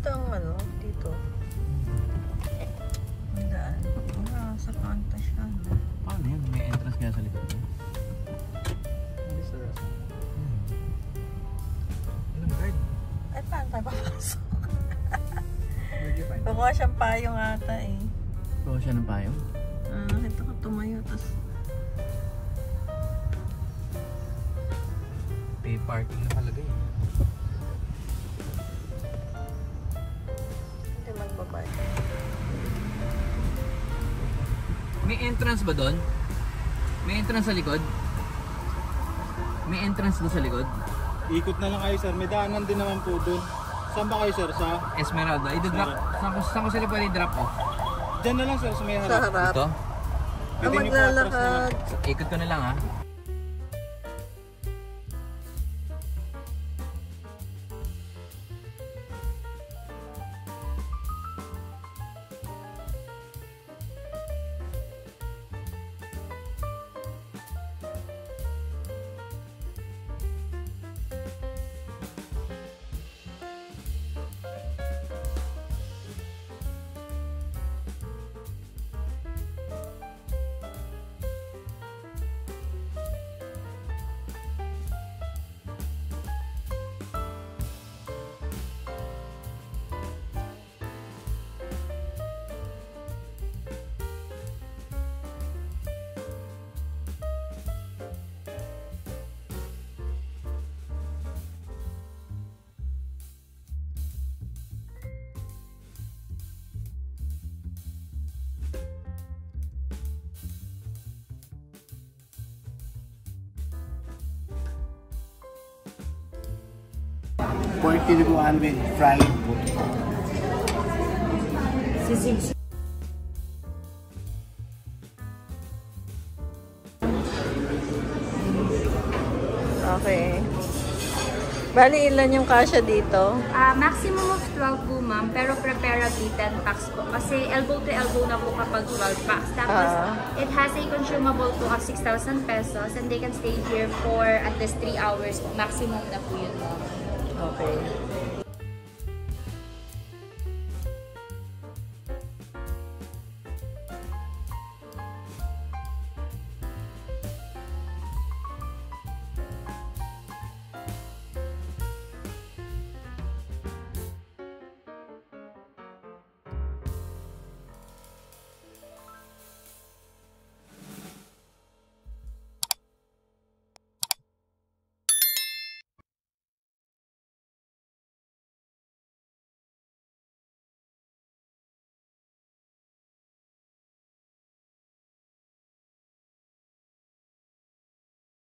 dito ang ano, dito. Ang daan. Sa kanta siya. Paano yun? May entrance kaya sa likod mo? Hindi sa rasa. Walang guard. Ay, paano tayo papasok? Medyo fine. Kukuha siyang payong ata eh. Bawa siya ng payong? Ito ko tumayo, tapos May parking nakalagay. hindi magbabay. May entrance ba doon? May entrance sa likod? May entrance doon sa likod? Ikot na lang kayo sir, may daanan din naman po doon. Saan ba kayo sir? Sa? Esmeralda. I-drop. Saan ko sila pwede drop off? Diyan na lang sir, sa may Sa harap. harap. Ito? Pwede niyo po atras na lang. Maglalakad. Ikot ko na lang ha. Pork tinubuan with fried po. Okay. Bali, ilan yung kasya dito? Maximum of 12 po, ma'am. Pero preferably 10 packs po. Kasi elbow to elbow na po kapag 12 packs. Tapos, it has a consumable po of 6,000 pesos. And they can stay here for at least 3 hours. Maximum na po yun, ma'am. Okay.